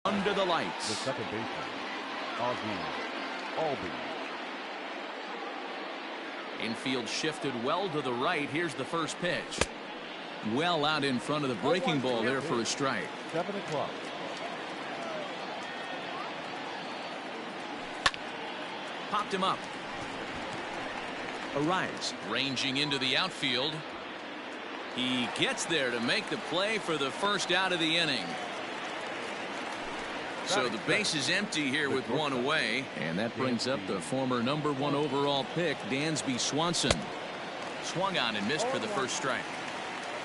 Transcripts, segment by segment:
under the The lights. second baseman, Albie. Infield shifted well to the right. Here's the first pitch. Well out in front of the breaking ball there for a strike. 7 o'clock. Popped him up. Arrives, ranging into the outfield. He gets there to make the play for the first out of the inning. So the base is empty here with one away, and that brings up the former #1 overall pick, Dansby Swanson. Swung on and missed for the first strike.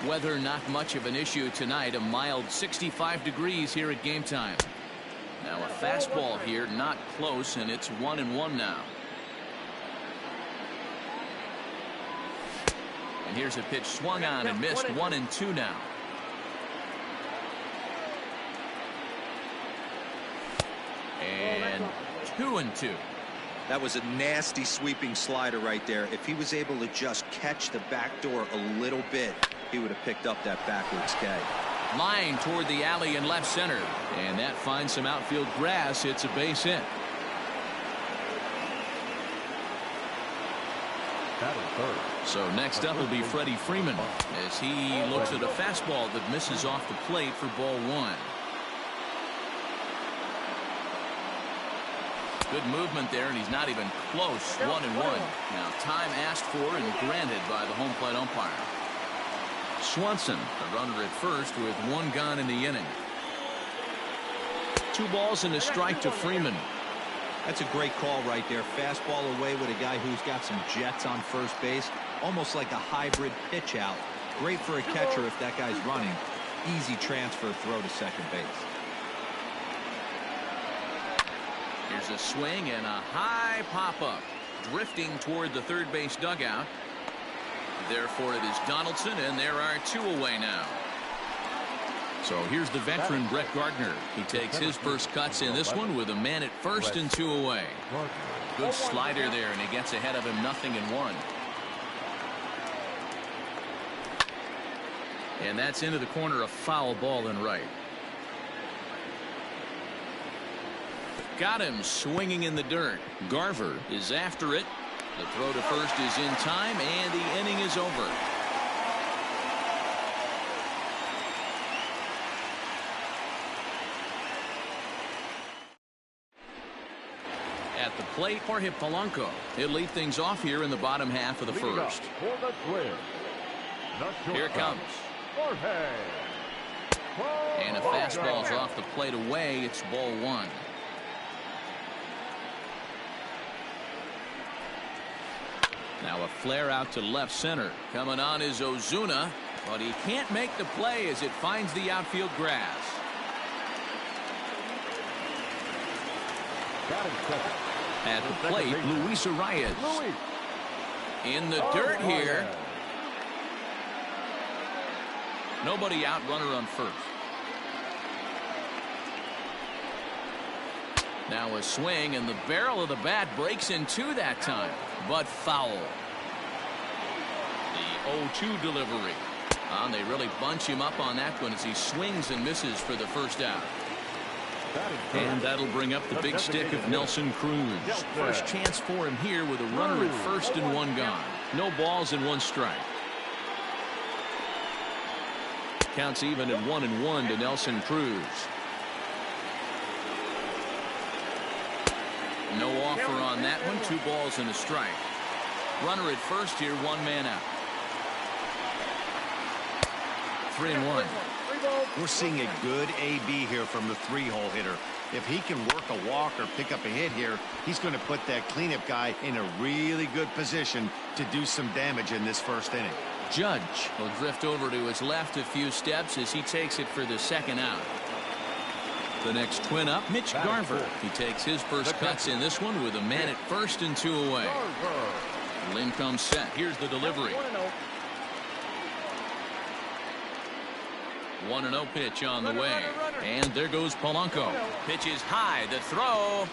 Weather not much of an issue tonight. A mild 65 degrees here at game time. Now a fastball here, not close, and it's 1-1 now. And here's a pitch swung on and missed. 1-2 now. And 2-2. That was a nasty sweeping slider right there. If he was able to just catch the back door a little bit, he would have picked up that backwards K. Line toward the alley in left center, and that finds some outfield grass. It's a base hit. So next up will be Freddie Freeman as he looks at a fastball that misses off the plate for ball one. Good movement there, and he's not even close. 1-1. Now time asked for and granted by the home plate umpire. Swanson, the runner at first with one gone in the inning. 2 balls and a strike to Freeman. That's a great call right there. Fastball away with a guy who's got some jets on first base. Almost like a hybrid pitch out. Great for a catcher if that guy's running. Easy transfer throw to second base. Here's a swing and a high pop-up. Drifting toward the third base dugout. Therefore it is Donaldson, and there are 2 away now. So here's the veteran Brett Gardner. He takes his first cuts in this one with a man at first and 2 away. Good slider there, and he gets ahead of him 0-1. And that's into the corner, a foul ball and right. Got him swinging in the dirt. Garver is after it. The throw to first is in time, and the inning is over. At the plate, Jorge Polanco. He'll lead things off here in the bottom half of the first. Here it comes. And a fastball's off the plate away. It's ball one. Now a flare out to left center. Coming on is Ozuna, but he can't make the play as it finds the outfield grass. At the plate, Luis Arias. In the dirt here. Nobody out, runner on first. Now a swing, and the barrel of the bat breaks in 2 that time, but foul. The 0-2 delivery. They really bunch him up on that one as he swings and misses for the first out. And that'll bring up the big stick of Nelson Cruz. First chance for him here with a runner at first and 1 gone. No balls and 1 strike. Counts even at 1-1 to Nelson Cruz. No offer on that one. 2 balls and a strike. Runner at first here, 1 man out. 3-1. We're seeing a good AB here from the 3-hole hitter. If he can work a walk or pick up a hit here, he's going to put that cleanup guy in a really good position to do some damage in this first inning. Judge will drift over to his left a few steps as he takes it for the second out. The next twin up, Mitch Garver. He takes his first cuts in this one with a man at first and 2 away. Lynn comes set. Here's the delivery. 1-0 pitch on the way. And there goes Polanco. Pitch is high. The throw.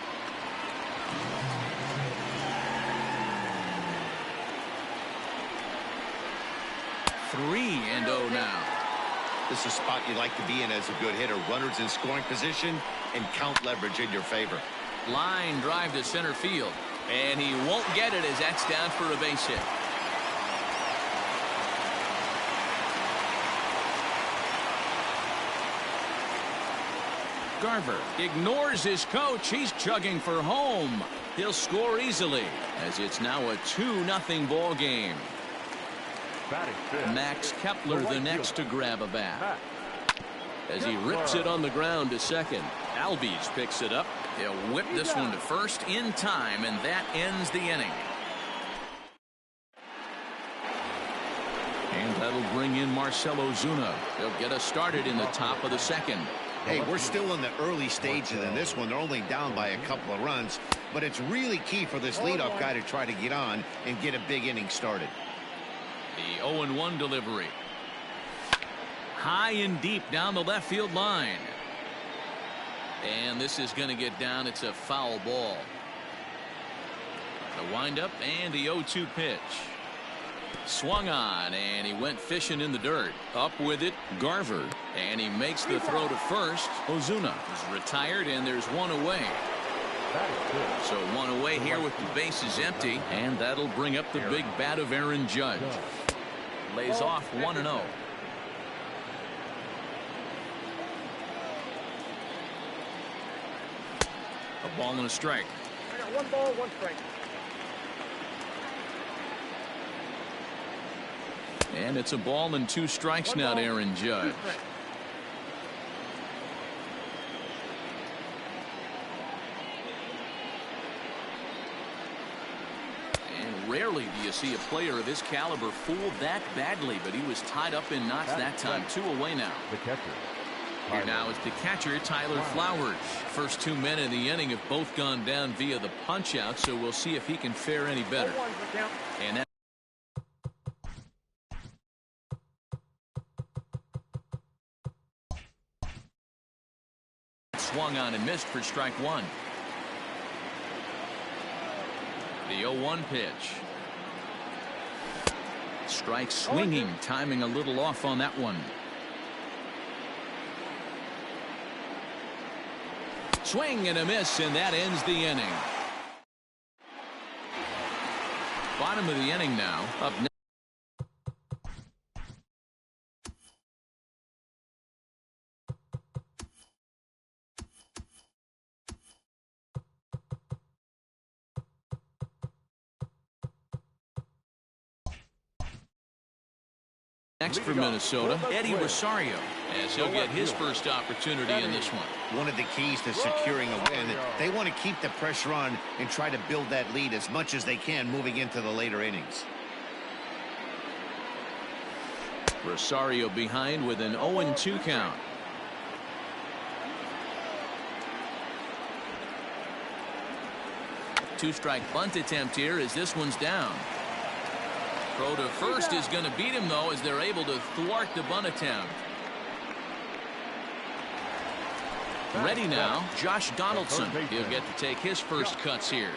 Three and 0 now. This is a spot you'd like to be in as a good hitter. Runners in scoring position. and count leverage in your favor. Line drive to center field. And he won't get it as that's down for a base hit. Garver ignores his coach. He's chugging for home. He'll score easily as it's now a 2-0 ball game. Max Kepler the next to grab a bat. As he rips it on the ground to second. Albies picks it up. He'll whip this one to first in time, and that ends the inning. And that'll bring in Marcell Ozuna. He'll get us started in the top of the second. Hey, we're still in the early stages in this one. They're only down by a couple of runs, but it's really key for this leadoff guy to try to get on and get a big inning started. The 0-1 delivery. High and deep down the left field line. And this is going to get down. It's a foul ball. The windup and the 0-2 pitch. Swung on, and he went fishing in the dirt. Up with it, Garver. And he makes the throw to first. Ozuna is retired, and there's one away. So one away here with the bases empty, and that'll bring up the big bat of Aaron Judge. Lays off 1-0. A ball and a strike. I got 1 ball, 1 strike. And it's a ball and 2 strikes now to Aaron Judge. And rarely do you see a player of his caliber fooled that badly, but he was tied up in knots that time. 2 away now. The catcher. Here now is the catcher, Tyler Flowers. First 2 men in the inning have both gone down via the punch out, so we'll see if he can fare any better. And that swung on and missed for strike 1. The 0-1 pitch. Strike swinging, timing a little off on that one. Swing and a miss, and that ends the inning. Bottom of the inning now. Up next. Next for Minnesota, Eddie Rosario, as he'll get his first opportunity in this one. One of the keys to securing a win, they want to keep the pressure on and try to build that lead as much as they can moving into the later innings. Rosario behind with an 0-2 count. Two-strike bunt attempt here as this one's down. Throw to first is going to beat him, though, as they're able to thwart the bunt attempt. Ready now, Josh Donaldson. He'll get to take his first cuts here.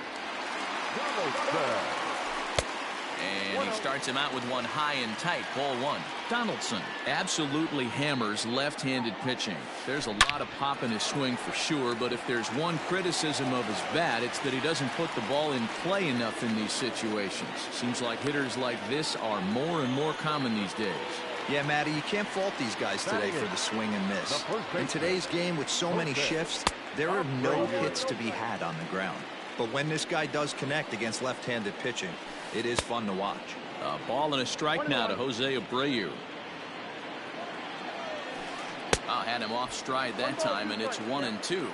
And he starts him out with one high and tight, ball 1. Donaldson absolutely hammers left-handed pitching. There's a lot of pop in his swing for sure, but if there's one criticism of his bat, it's that he doesn't put the ball in play enough in these situations. Seems like hitters like this are more and more common these days. Yeah, Matty, you can't fault these guys today for the swing and miss. In today's game with so many shifts, there are no hits to be had on the ground. But when this guy does connect against left-handed pitching, it is fun to watch. A ball and a strike now to Jose Abreu. Had him off stride that time, and it's 1-2.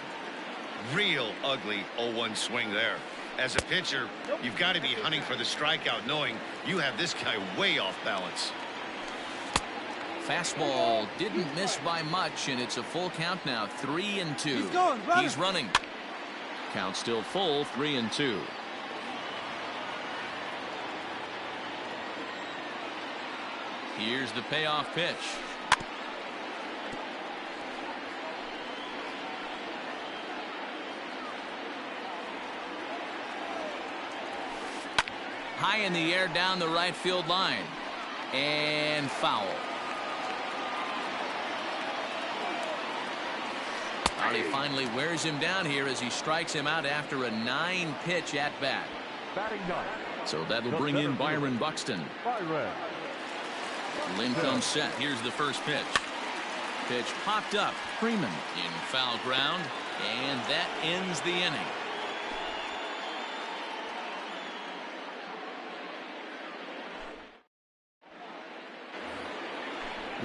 Real ugly 0-1 swing there. As a pitcher, you've got to be hunting for the strikeout, knowing you have this guy way off balance. Fastball didn't miss by much, and it's a full count now. 3-2. He's running. Count still full. 3-2. Here's the payoff pitch. High in the air down the right field line. And foul. Well, he finally wears him down here as he strikes him out after a 9-pitch at bat. So that'll bring in Byron Buxton. Lynn comes set. Here's the first pitch. Pitch popped up. Freeman in foul ground, and that ends the inning.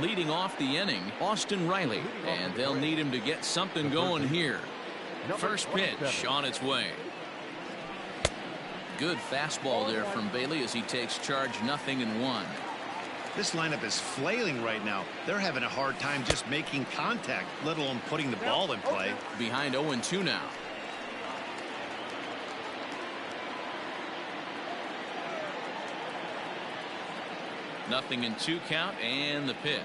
Leading off the inning, Austin Riley, and they'll need him to get something going here. First pitch on its way. Good fastball there from Bailey as he takes charge. 0-1. This lineup is flailing right now. They're having a hard time just making contact, let alone putting the ball in play. Behind 0-2 now. Nothing in 2 count, and the pitch.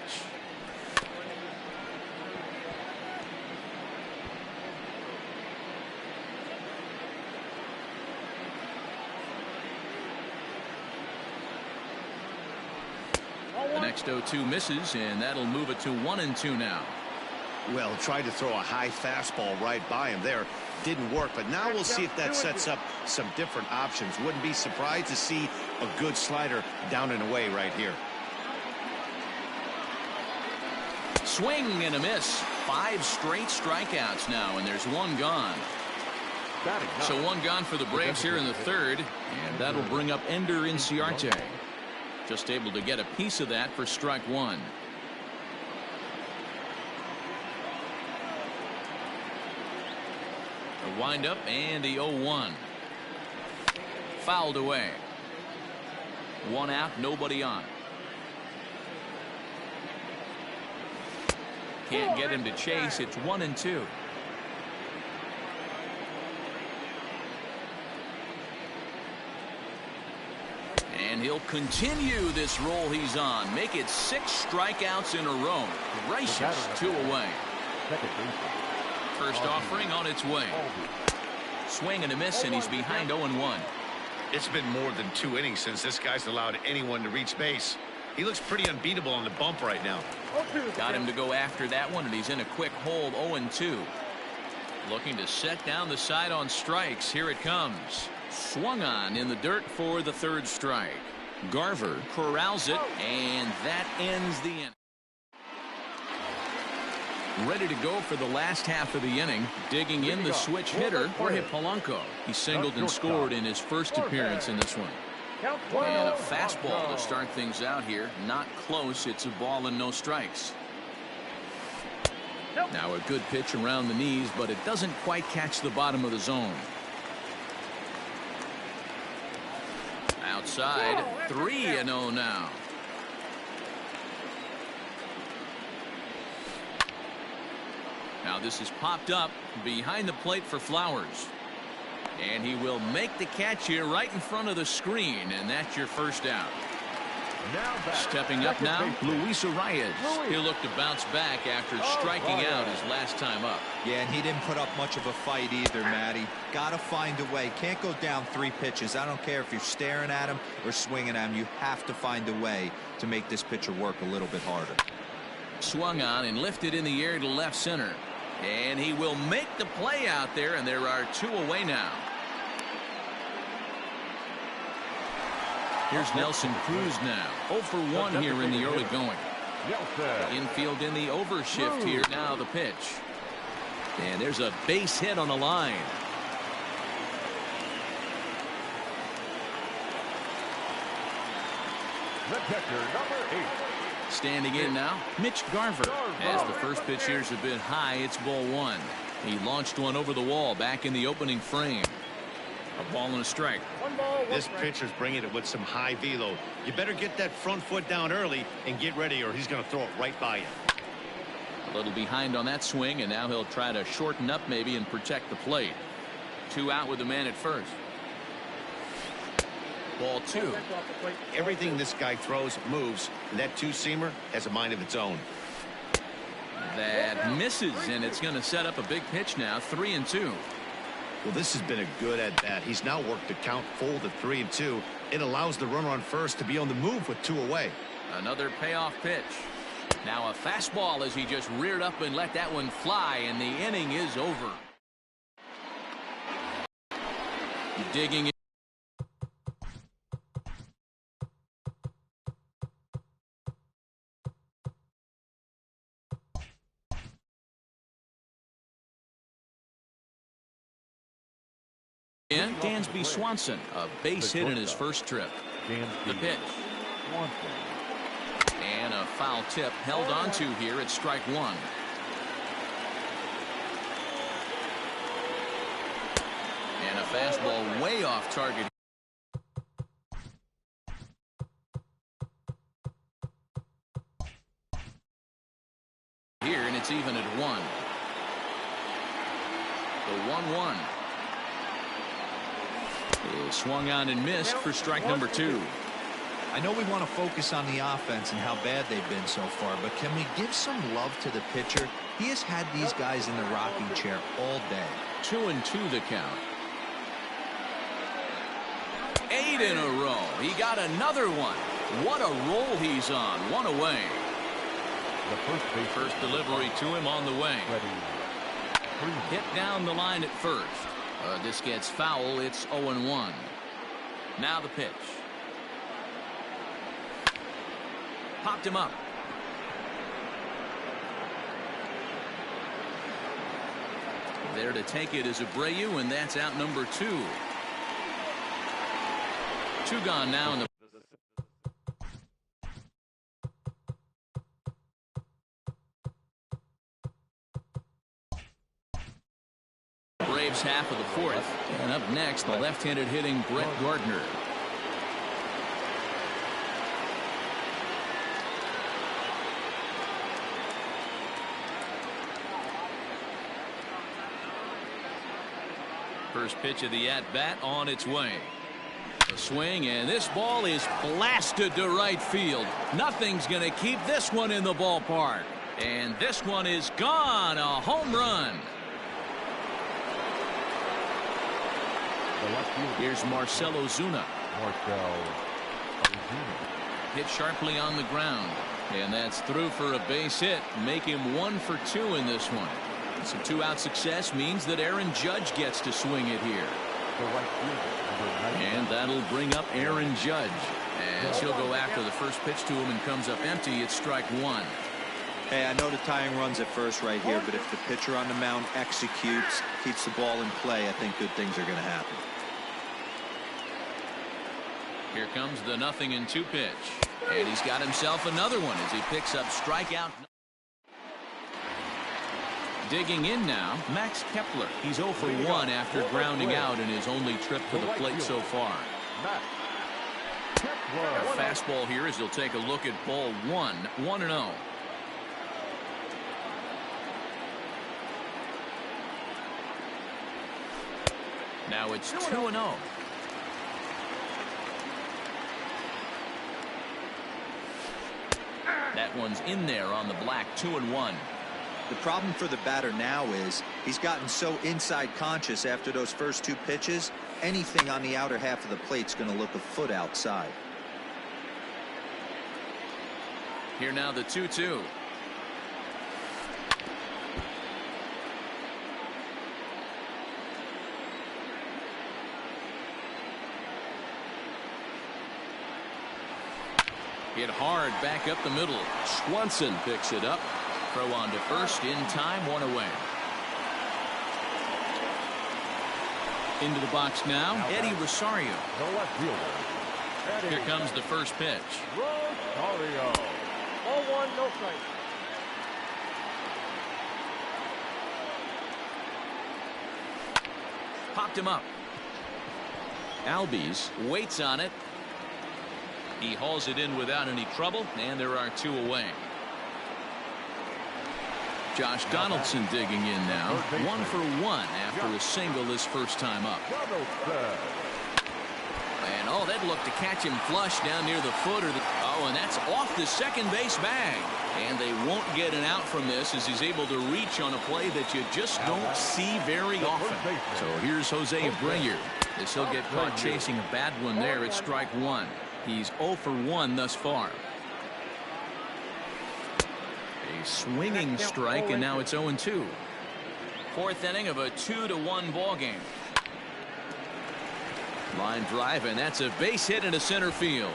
The next 0-2 misses, and that'll move it to 1-2 now. Well, tried to throw a high fastball right by him there. Didn't work, but now we'll see if that sets up some different options. Wouldn't be surprised to see a good slider down and away right here. Swing and a miss. 5 straight strikeouts now, and there's 1 gone. So 1 gone for the Braves here in the 3rd, and that'll bring up Ender Inciarte. Just able to get a piece of that for strike 1. The windup and the 0-1. Fouled away. 1 out, nobody on. Can't get him to chase. It's 1-2. And he'll continue this roll he's on. Make it 6 strikeouts in a row. Gracious, 2 away. First offering on its way. Swing and a miss, and he's behind 0-1. It's been more than 2 innings since this guy's allowed anyone to reach base. He looks pretty unbeatable on the bump right now. Got him to go after that one, and he's in a quick hold. 0-2. Looking to set down the side on strikes. Here it comes. Swung on in the dirt for the 3rd strike. Garver corrals it, and that ends the inning. Ready to go for the last half of the inning. Digging in the switch hitter, Jorge Polanco. He singled and scored in his first appearance in this one. And a fastball to start things out here. Not close. It's a ball and no strikes. Now a good pitch around the knees, but it doesn't quite catch the bottom of the zone. Outside, 3-0 now. Now this is popped up behind the plate for Flowers. And he will make the catch here right in front of the screen, and that's your first out. Stepping up now, Luis Arias. He'll look to bounce back after striking out his last time up. Yeah, and he didn't put up much of a fight either, Matty. Got to find a way. Can't go down 3 pitches. I don't care if you're staring at him or swinging at him. You have to find a way to make this pitcher work a little bit harder. Swung on and lifted in the air to left center. And he will make the play out there, and there are 2 away now. Here's Nelson Cruz now. 0 for 1 here in the early going. Infield in the overshift here. Now the pitch. And there's a base hit on the line. Standing in now, Mitch Garver. As the first pitch here's a bit high, it's ball 1. He launched one over the wall back in the opening frame. A ball and a strike. This pitcher's bringing it with some high velo. You better get that front foot down early and get ready, or he's going to throw it right by you. A little behind on that swing, and now he'll try to shorten up maybe and protect the plate. 2 out with the man at first. Ball 2. Everything this guy throws moves, and that 2-seamer has a mind of its own. That misses, and it's going to set up a big pitch now. 3-2. Well, this has been a good at-bat. He's now worked the count full to 3-2. It allows the runner on first to be on the move with 2 away. Another payoff pitch. Now a fastball as he just reared up and let that one fly, and the inning is over. Digging in. And Dansby Swanson, a base hit in his first trip. The pitch. And a foul tip held onto here at strike one. And a fastball way off target. Here, and it's even at one. The 1-1. Is swung on and missed for strike number two. I know we want to focus on the offense and how bad they've been so far, but can we give some love to the pitcher? He has had these guys in the rocking chair all day. 2-2 the count. 8 in a row. He got another one. What a roll he's on. One away. The first delivery to him on the way. Hit down the line at first. This gets foul. It's 0-1. Now the pitch. Popped him up. There to take it is Abreu, and that's out number 2. 2 gone now in the Braves half of the fourth. And up next, the left-handed hitting Brett Gardner. First pitch of the at-bat on its way. A swing, and this ball is blasted to right field. Nothing's going to keep this one in the ballpark. And this one is gone. A home run. Here's Marcell Ozuna. Hit sharply on the ground. And that's through for a base hit. Make him 1 for 2 in this one. So 2-out success means that Aaron Judge gets to swing it here. And that'll bring up Aaron Judge. As he'll go after the first pitch to him and comes up empty. It's strike one. Hey, I know the tying run's at first right here, but if the pitcher on the mound executes, keeps the ball in play, I think good things are going to happen. Here comes the 0-2 pitch. And he's got himself another one as he picks up strikeout. Digging in now, Max Kepler. He's 0 for 1 after grounding out in his only trip to the plate so far. A fastball here as he'll take a look at ball 1, 1-0. Now it's 2-0. That one's in there on the black. 2-1. The problem for the batter now is he's gotten so inside conscious after those first 2 pitches. Anything on the outer half of the plate's going to look a foot outside. Here now the 2-2. Hit hard back up the middle. Swanson picks it up. Throw on to first in time, 1 away. Into the box now, Eddie Rosario. Here comes the first pitch. Rosario. 0-1, no strike. Popped him up. Albies waits on it. He hauls it in without any trouble, and there are 2 away. Josh Donaldson digging in now. 1 for 1 after a single his first time up. And oh, that looked to catch him flush down near the foot. Oh, and that's off the second base bag. And they won't get an out from this as he's able to reach on a play that you just don't see very often. So here's Jose Abreu as he'll get caught chasing a bad one there at strike 1. He's 0 for 1 thus far. A swinging strike, and now it's 0-2. Fourth inning of a 2-1 ball game. Line drive, and that's a base hit into center field.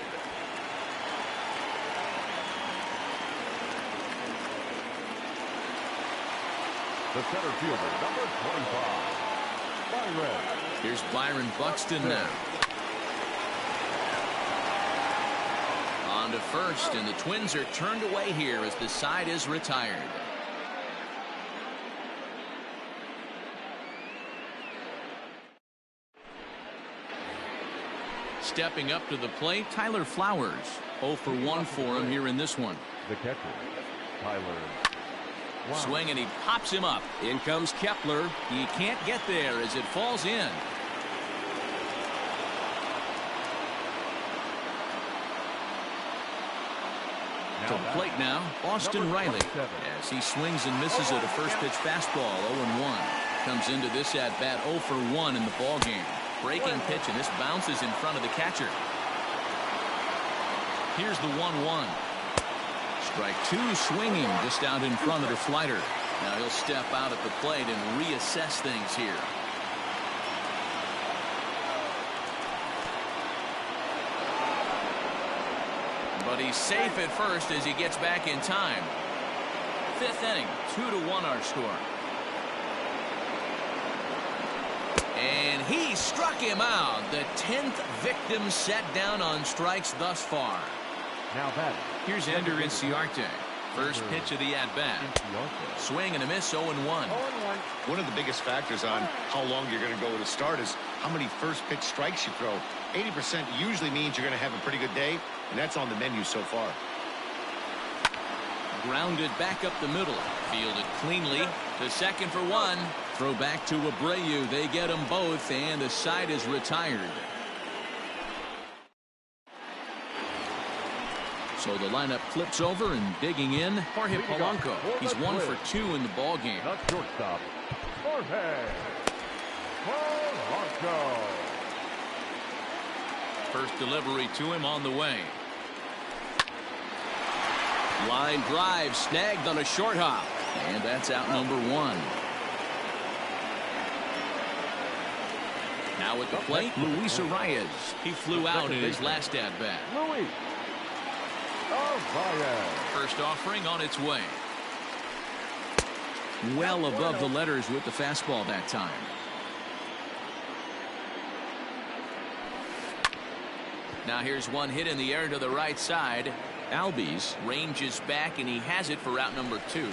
The center fielder, number 25, Byron. Here's Byron Buxton now. On to first, and the Twins are turned away here as the side is retired. Stepping up to the plate, Tyler Flowers. 0 for 1 for him here in this one. The catcher, Tyler. Wow. Swing, and he pops him up. In comes Kepler. He can't get there as it falls in. To the plate now, Austin Riley. As he swings and misses at a first pitch fastball, 0-1. Comes into this at bat 0 for 1 in the ball game. Breaking pitch, and this bounces in front of the catcher. Here's the 1-1. Strike 2, swinging just out in front of the slider. Now he'll step out at the plate and reassess things here. But he's safe at first as he gets back in time. Fifth inning, 2-1 our score. And he struck him out. The 10th victim set down on strikes thus far. Now batting. Here's Ender Inciarte. First pitch of the at-bat. Swing and a miss, 0-1. One of the biggest factors on how long you're going to go with a start is how many first pitch strikes you throw. 80% usually means you're going to have a pretty good day, and that's on the menu so far. Grounded back up the middle. Fielded cleanly to second for 1. Throw back to Abreu. They get them both, and the side is retired. So the lineup flips over, and digging in, Jorge Polanco. He's 1 for 2 in the ball game. The shortstop, Jorge Polanco. First delivery to him on the way. Line drive snagged on a short hop, and that's out number 1. Now at the plate, Luis Arias. He flew out in his last at bat. Luis Arias. First offering on its way. Well above the letters with the fastball that time. Now here's one hit in the air to the right side. Albies ranges back, and he has it for out number 2.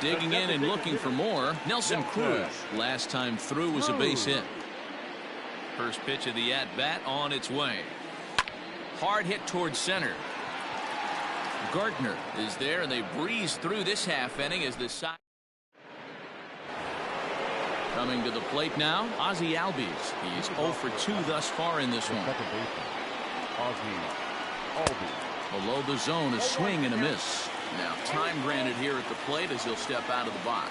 Digging in and looking for more, Nelson Cruz. Last time through was a base hit. First pitch of the at-bat on its way. Hard hit towards center. Gardner is there, and they breeze through this half inning as the side. Coming to the plate now, Ozzie Albies. He's 0 for 2 thus far in this one. Below the zone, a swing and a miss. Now time granted here at the plate as he'll step out of the box.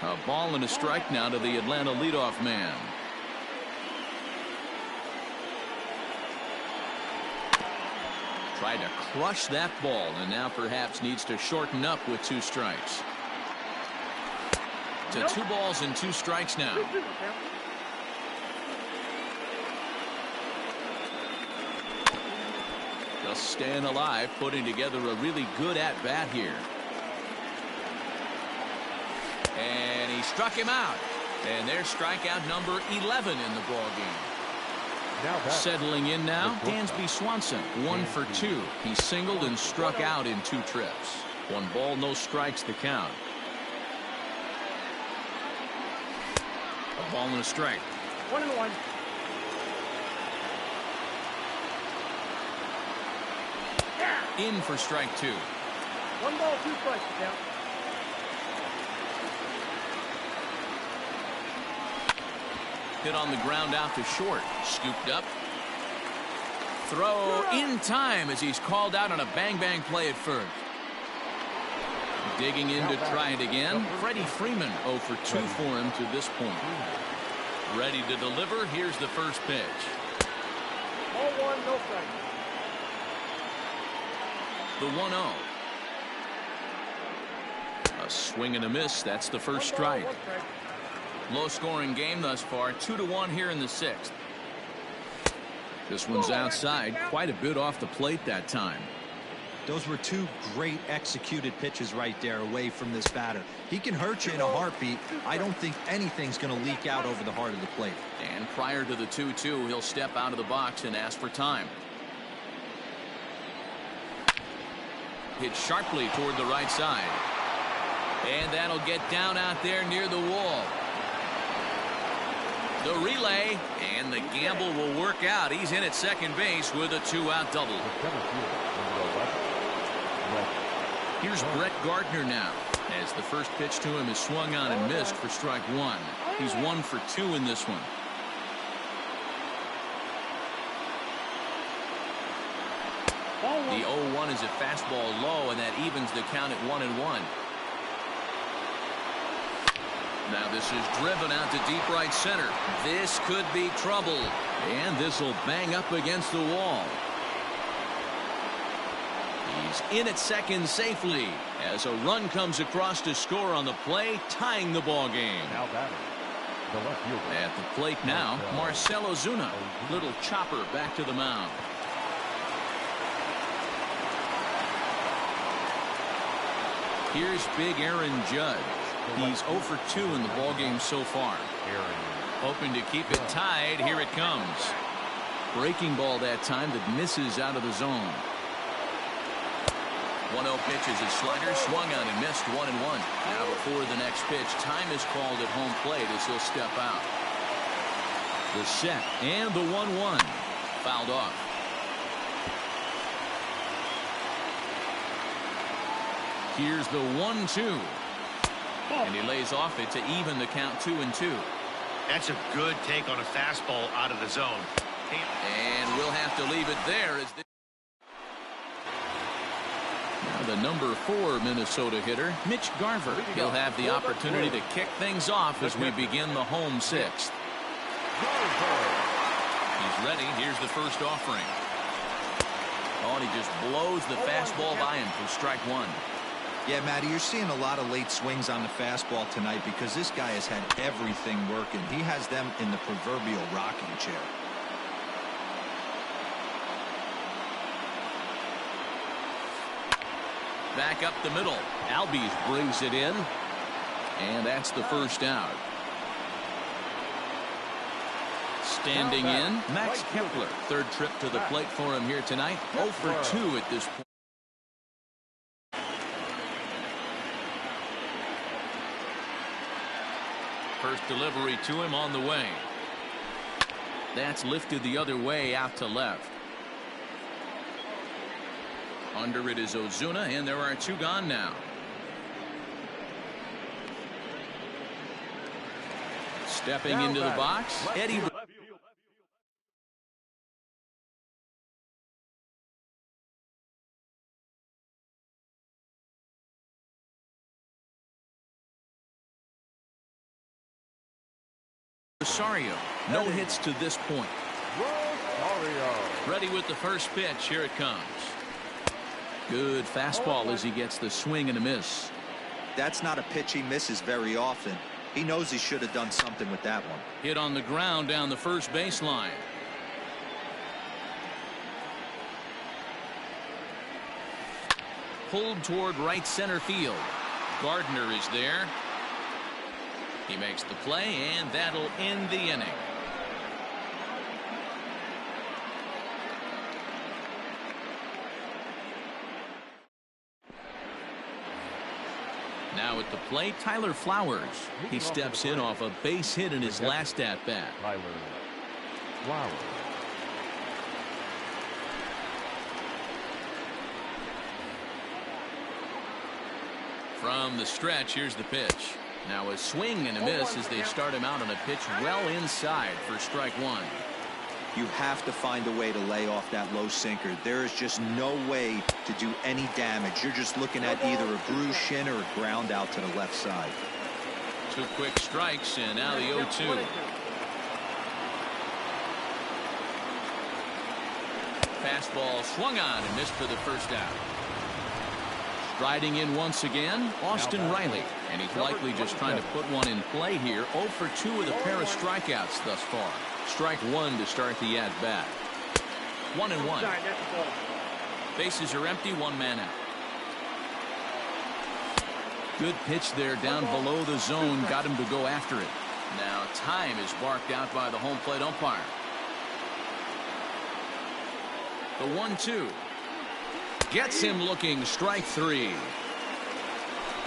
A ball and a strike now to the Atlanta leadoff man. Tried to crush that ball, and now perhaps needs to shorten up with 2 strikes. To 2 balls and 2 strikes now. Just staying alive, putting together a really good at-bat here. And he struck him out. And there's strikeout number 11 in the ball game. Settling in now, Dansby Swanson, 1 for 2. He singled and struck out in 2 trips. 1 ball, no strikes to count. A ball and a strike. 1-1. In for strike 2. 1 ball, 2 strikes to count. Hit on the ground out to short. Scooped up. Throw in time as he's called out on a bang-bang play at first. Digging in to try it again. Freddie Freeman 0 for 2 for him to this point. Ready to deliver. Here's the first pitch. Ball one, no strike. The 1-0. A swing and a miss. That's the first One ball, strike. one strike. Low scoring game thus far. 2-1 here in the 6th. This one's outside. Quite a bit off the plate that time. Those were two great executed pitches right there away from this batter. He can hurt you in a heartbeat. I don't think anything's going to leak out over the heart of the plate. And prior to the 2-2, he'll step out of the box and ask for time. Hit sharply toward the right side. And that'll get down out there near the wall. The relay, and the gamble will work out. He's in at second base with a 2-out double. Here's Brett Gardner now, as the first pitch to him is swung on and missed for strike one. He's 1 for 2 in this one. The 0-1 is a fastball low, and that evens the count at 1-1. Now this is driven out to deep right center. This could be trouble, and this will bang up against the wall. He's in at second safely as a run comes across to score on the play, tying the ball game. Now batting, the left fielder. At the plate now, Marcell Ozuna. Little chopper back to the mound. Here's big Aaron Judge. He's 0 for 2 in the ballgame so far. Hoping to keep it tied. Here it comes. Breaking ball that time that misses out of the zone. 1-0 pitch is a slider, swung on and missed. 1-1. Now before the next pitch, time is called at home plate as he'll step out. The set and the 1-1 fouled off. Here's the 1-2. And he lays off it to even the count 2-2. That's a good take on a fastball out of the zone. And we'll have to leave it there. As now the number 4 Minnesota hitter, Mitch Garver. He'll have the opportunity to kick things off as we begin the home 6th. He's ready. Here's the first offering. Oh, and he just blows the fastball by him for strike one. Yeah, Matty, you're seeing a lot of late swings on the fastball tonight because this guy has had everything working. He has them in the proverbial rocking chair. Back up the middle. Albies brings it in. And that's the first out. Standing in, Max Kepler. Third trip to the plate for him here tonight. 0 for 2 at this point. First delivery to him on the way. That's lifted the other way out to left. Under it is Ozuna, and there are 2 gone now. Stepping into the box, Eddie. Rosario, no hits to this point. Ready with the first pitch. Here it comes. Good fastball as he gets the swing and a miss. That's not a pitch he misses very often. He knows he should have done something with that one. Hit on the ground down the first baseline. Pulled toward right center field. Gardner is there. He makes the play, and that'll end the inning. Now at the plate, Tyler Flowers. He steps in off a base hit in his last at-bat. Tyler Flowers. From the stretch, here's the pitch. Now a swing and a miss as they start him out on a pitch well inside for strike one. You have to find a way to lay off that low sinker. There is just no way to do any damage. You're just looking at either a bruised shin or a ground out to the left side. 2 quick strikes, and now the 0-2. Fastball swung on and missed for the first out. Striding in once again, Austin Riley. And he's likely just trying to put one in play here. 0 for 2 with a pair of strikeouts thus far. Strike one to start the at-bat. 1-1. Bases are empty, one man out. Good pitch there down below the zone. Got him to go after it. Now time is barked out by the home plate umpire. The 1-2. Gets him looking. Strike three.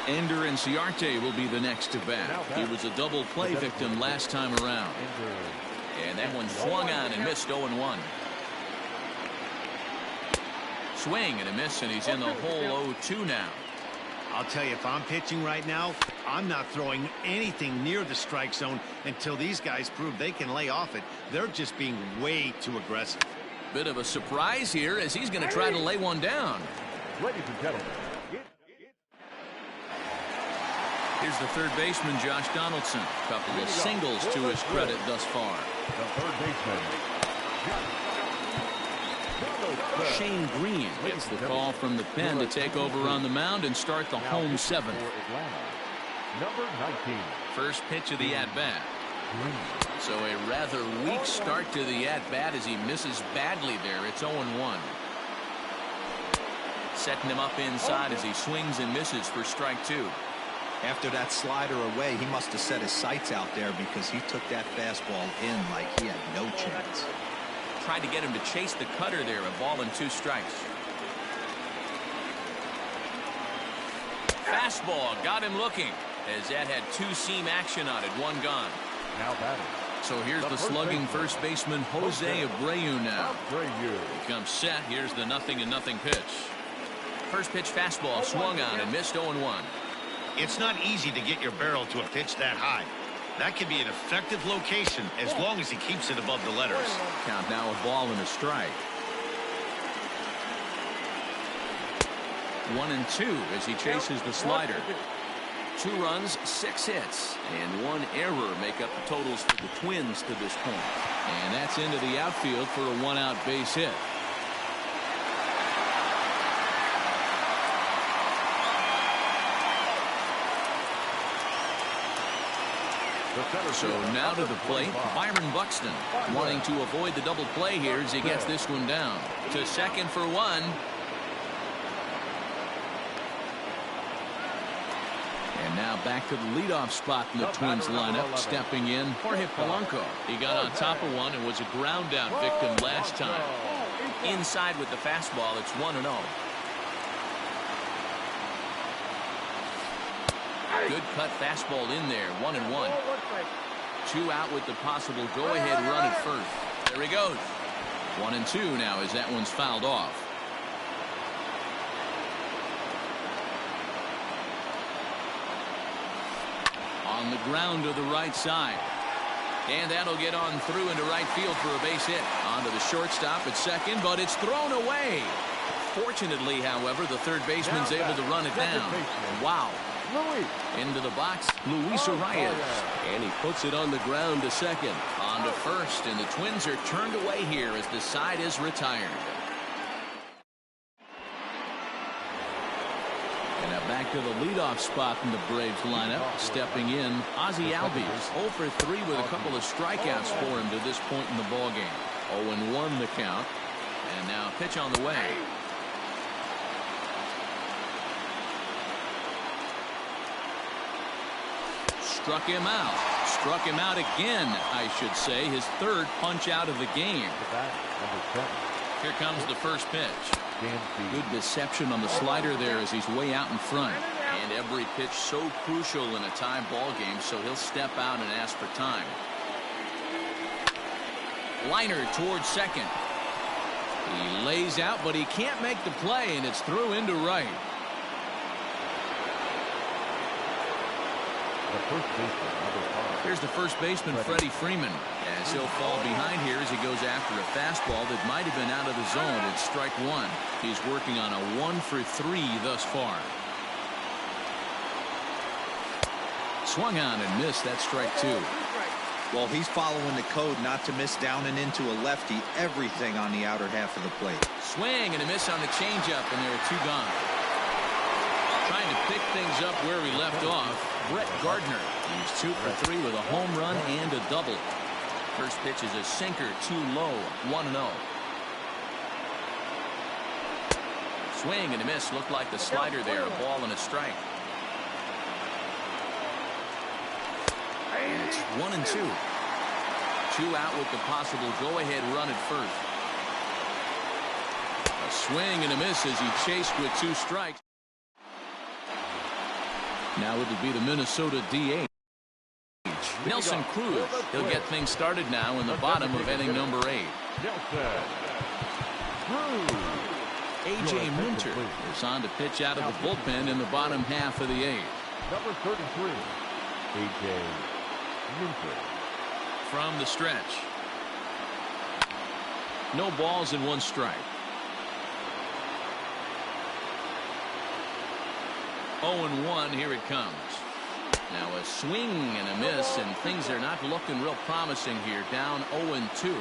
Ender Inciarte will be the next to bat. He was a double play victim last time around. And that one swung on and missed. 0-1. Swing and a miss, and he's in the hole. 0-2 now. I'll tell you, if I'm pitching right now, I'm not throwing anything near the strike zone until these guys prove they can lay off it. They're just being way too aggressive. Bit of a surprise here as he's going to try to lay one down. Ladies and gentlemen. Here's the third baseman, Josh Donaldson. Couple of singles to his credit thus far. The third baseman. Shane Green gets the call from the pen to take over on the mound and start the home seventh. Number 19. First pitch of the at-bat. So a rather weak start to the at-bat as he misses badly there. It's 0-1. Setting him up inside as he swings and misses for strike two. After that slider away, he must have set his sights out there because he took that fastball in like he had no chance. Tried to get him to chase the cutter there. A ball and 2 strikes. Fastball got him looking as that had 2-seam action on it. One gone. Now batting. So here's the slugging first baseman Jose Abreu now. He comes set. Here's the 0-0 pitch. First pitch fastball swung on and missed. 0-1. It's not easy to get your barrel to a pitch that high. That can be an effective location as long as he keeps it above the letters. Count now, a ball and a strike. 1-2 as he chases the slider. 2 runs, 6 hits, and 1 error make up the totals for the Twins to this point. And that's into the outfield for a 1-out base hit. So now to the plate, Byron Buxton, wanting to avoid the double play here as he gets this one down. To second for 1. And now back to the leadoff spot in the Twins lineup. Stepping in, Jorge Polanco. He got on top of one and was a ground out victim last time. Inside with the fastball, it's 1-0. Good cut fastball in there. 1-1. 2 out with the possible go-ahead run at first. There he goes. 1-2 now as that one's fouled off. On the ground to the right side. And that'll get on through into right field for a base hit. Onto the shortstop at second, but it's thrown away. Fortunately, however, the third baseman's able to run it down. Wow. Into the box, Luis Arias. And he puts it on the ground to second. On to first, and the Twins are turned away here as the side is retired. And now back to the leadoff spot in the Braves lineup. Stepping in, Ozzie Albies. 0 for 3 with a couple of strikeouts for him to this point in the ballgame. 0-1 the count. And now a pitch on the way. Struck him out. Struck him out again, I should say. His third punch out of the game. Here comes the first pitch. Good deception on the slider there as he's way out in front. And every pitch so crucial in a tie ball game, so he'll step out and ask for time. Liner towards second. He lays out, but he can't make the play, and it's through into right. Here's the first baseman, Freddie Freeman, as he'll fall behind here as he goes after a fastball that might have been out of the zone. It's strike 1. He's working on a 1 for 3 thus far. Swung on and missed. That strike 2. Well, he's following the code not to miss down and into a lefty. Everything on the outer half of the plate. Swing and a miss on the changeup, and there are two gone. Trying to pick things up where we left off, Brett Gardner. He's 2 for 3 with a home run and a double. First pitch is a sinker, too low, 1-0. Swing and a miss. Looked like the slider there. A ball and a strike. It's 1-2. 2 out with the possible go-ahead run at first. A swing and a miss as he chased with 2 strikes. Now it would be the Minnesota DH. Nelson Cruz. He'll get things started now in the bottom of inning number 8. A.J. Minter is on to pitch out of the bullpen in the bottom half of the 8th. Number 33, A.J. Minter. From the stretch. No balls and 1 strike. 0-1, here it comes. Now a swing and a miss, and things are not looking real promising here. Down 0-2.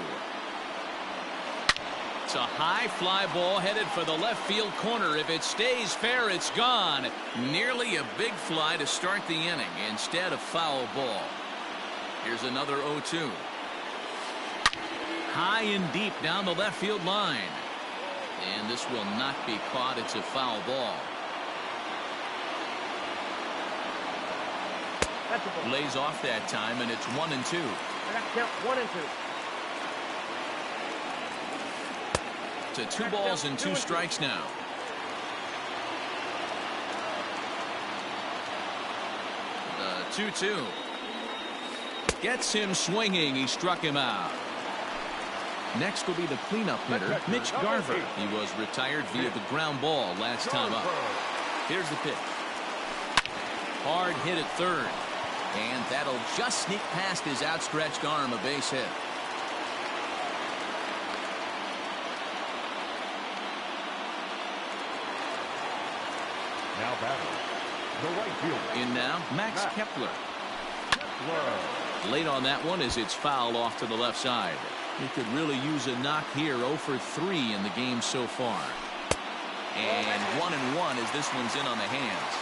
It's a high fly ball headed for the left field corner. If it stays fair, it's gone. Nearly a big fly to start the inning. Instead, a foul ball. Here's another 0-2. High and deep down the left field line. And this will not be caught. It's a foul ball. Lays off that time, and it's 1-2. I got to count 1 and 2. To 2 balls and 2 strikes now. The 2-2 gets him swinging. He struck him out. Next will be the cleanup hitter, Mitch Garver. He was retired via the ground ball last time up. Here's the pitch. Hard hit at third. And that'll just sneak past his outstretched arm, a base hit. Now batting, the right fielder. In now, Max Kepler. Late on that one as it's fouled off to the left side. He could really use a knock here. 0 for 3 in the game so far. And 1-1 as this one's in on the hands.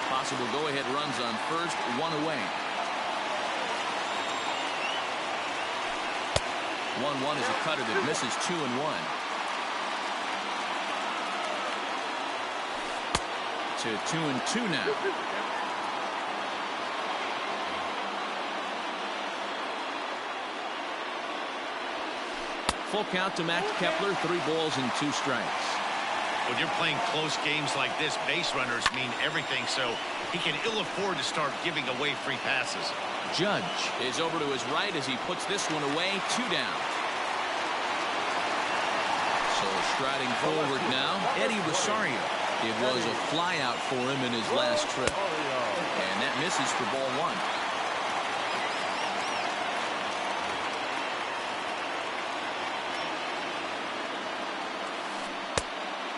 Possible go-ahead runs on first, 1 away. 1-1 is a cutter that misses 2-1. To 2-2 now. Full count to Max Kepler, 3 balls and 2 strikes. When you're playing close games like this, base runners mean everything, so he can ill afford to start giving away free passes. Judge is over to his right as he puts this one away. 2 down. So striding forward now, Eddie Rosario. It was a fly out for him in his last trip. And that misses for ball 1.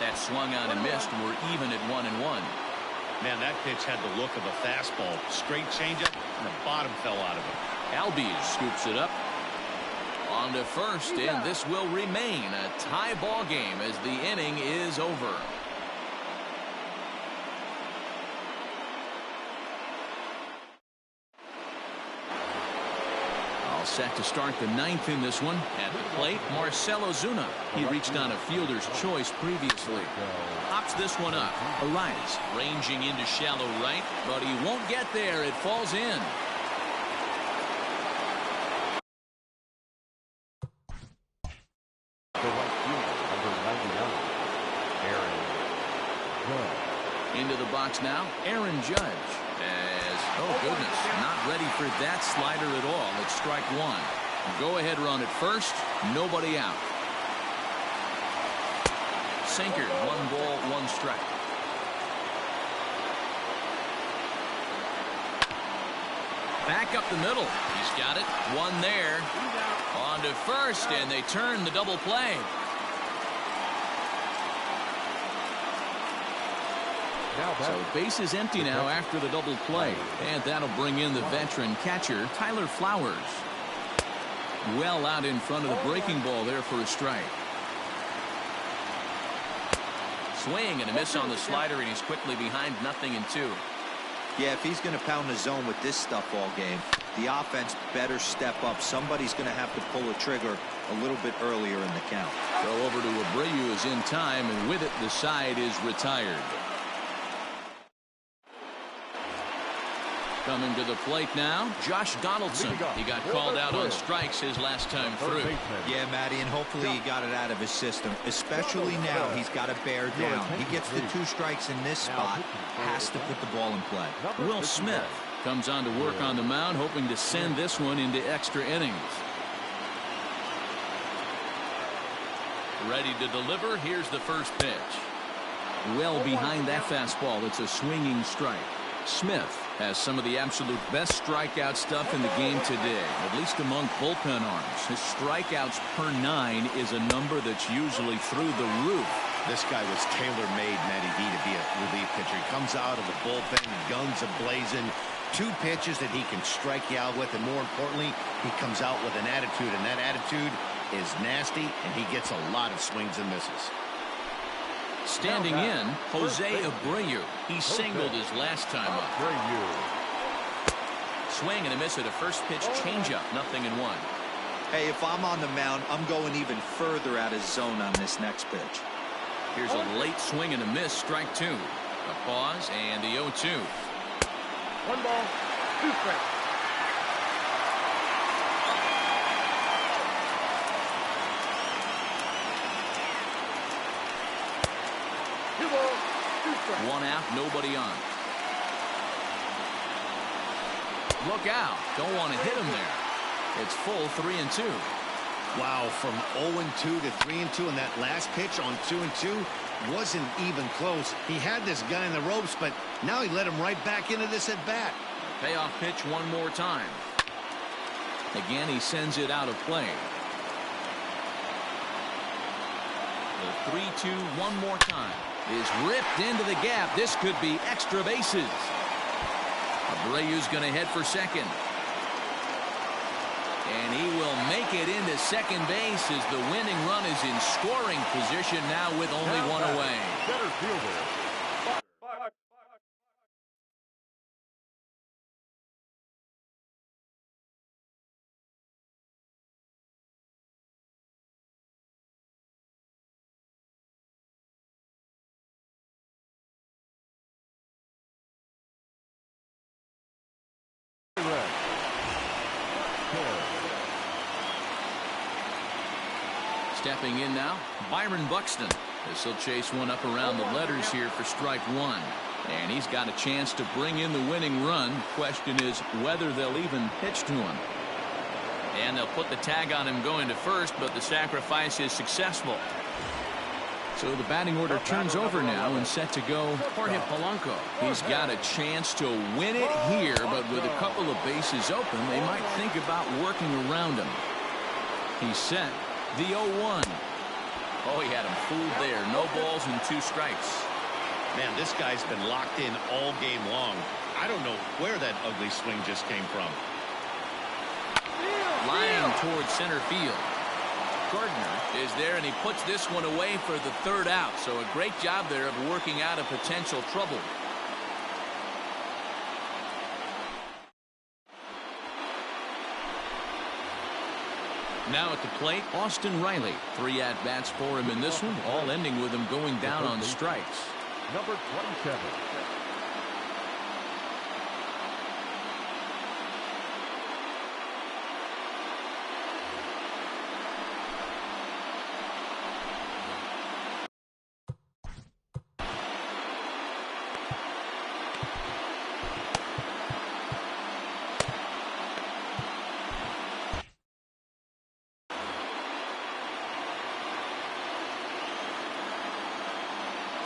That swung on and missed. We're even at 1-1. Man, that pitch had the look of a fastball. Straight changeup, and the bottom fell out of it. Albies scoops it up. On to first, and this will remain a tie ball game as the inning is over. All set to start the 9th in this one. At the plate, Marcell Ozuna. He reached on a fielder's choice previously. Pops this one up. Arias ranging into shallow right, but he won't get there. It falls in. The right fielder, number 99, Aaron Judge. Into the box now, Aaron Judge. Oh, goodness, not ready for that slider at all. It's strike 1. Go-ahead run at first, nobody out. Sinker, 1 ball, 1 strike. Back up the middle. He's got it. 1 there. On to first, and they turn the double play. So base is empty now after the double play. And that'll bring in the veteran catcher, Tyler Flowers. Well out in front of the breaking ball there for a strike. Swing and a miss on the slider, and he's quickly behind 0-2. Yeah, if he's going to pound the zone with this stuff all game, the offense better step up. Somebody's going to have to pull a trigger a little bit earlier in the count. Throw over to Abreu is in time, and with it, the side is retired. Coming to the plate now, Josh Donaldson. He got called out on strikes his last time through. Yeah, Matty, and hopefully he got it out of his system. Especially now, he's got to bear down. He gets the 2 strikes in this spot, has to put the ball in play. Will Smith comes on to work on the mound, hoping to send this one into extra innings. Ready to deliver. Here's the first pitch. Well behind that fastball. It's a swinging strike. Smith has some of the absolute best strikeout stuff in the game today, at least among bullpen arms. His strikeouts per 9 is a number that's usually through the roof. This guy was tailor-made, Matty V, to be a relief pitcher. He comes out of the bullpen, guns a-blazing, 2 pitches that he can strike you out with, and more importantly, he comes out with an attitude, and that attitude is nasty, and he gets a lot of swings and misses. Standing in, Jose Abreu. He singled his last time up. Swing and a miss at a first pitch changeup. 0-1. Hey, if I'm on the mound, I'm going even further out of zone on this next pitch. Here's a late swing and a miss. Strike 2. A pause and the 0-2. 1 ball, 2 strikes. One out, nobody on. Look out. Don't want to hit him there. It's full 3-2. Wow, from 0-2 to 3-2, and that last pitch on 2-2 wasn't even close. He had this guy in the ropes, but now he let him right back into this at bat. Payoff pitch one more time. Again, he sends it out of play. The 3-2 one more time is ripped into the gap. This could be extra bases. Abreu's going to head for second. And he will make it into second base as the winning run is in scoring position now with only one away. Center fielder. Stepping in now, Byron Buxton. This will chase one up around the letters here for strike 1. And he's got a chance to bring in the winning run. Question is whether they'll even pitch to him. And they'll put the tag on him going to first, but the sacrifice is successful. So the batting order turns over now and set to go Jorge Polanco. He's got a chance to win it here, but with a couple of bases open, they might think about working around him. He's set. The 0-1. Oh, he had him fooled there. No balls and 2 strikes. Man, this guy's been locked in all game long. I don't know where that ugly swing just came from. Line towards center field. Gardner is there, and he puts this one away for the 3rd out. So a great job there of working out a potential trouble. Now at the plate, Austin Riley. 3 at-bats for him in this one, all ending with him going down on strikes. Number 27.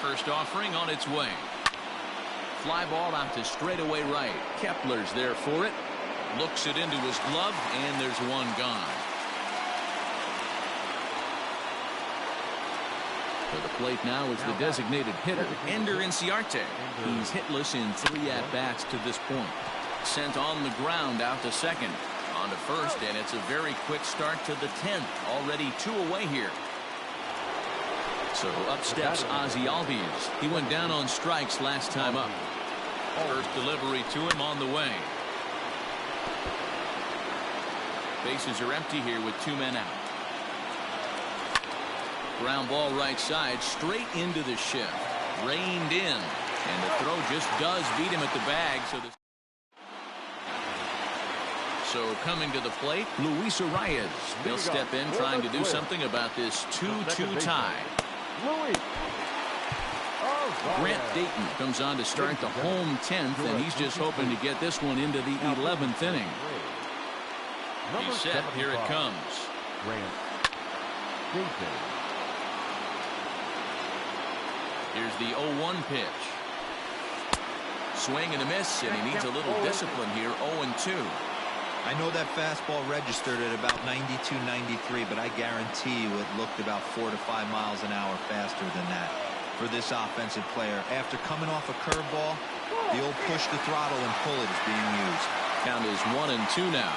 First offering on its way. Fly ball out to straightaway right. Kepler's there for it. Looks it into his glove, and there's one gone. To the plate now is the designated hitter, Ender Inciarte. He's hitless in 3 at-bats to this point. Sent on the ground out to second. On to first, and it's a very quick start to the 10th. Already 2 away here. So up steps Ozzie Albies. He went down on strikes last time up. First delivery to him on the way. Bases are empty here with 2 men out. Ground ball right side, straight into the shift. Reined in. And the throw just does beat him at the bag. So coming to the plate, Luis Arias. They'll step in trying to do something about this 2-2 tie. Grant Dayton comes on to start the home 10th, and he's just hoping to get this one into the 11th inning. He's set. Here it comes. Here's the 0-1 pitch. Swing and a miss, and he needs a little discipline here. 0-2. I know that fastball registered at about 92, 93, but I guarantee you it looked about 4 to 5 miles an hour faster than that for this offensive player. After coming off a curveball, the old push the throttle and pull it is being used. Count is 1-2 now.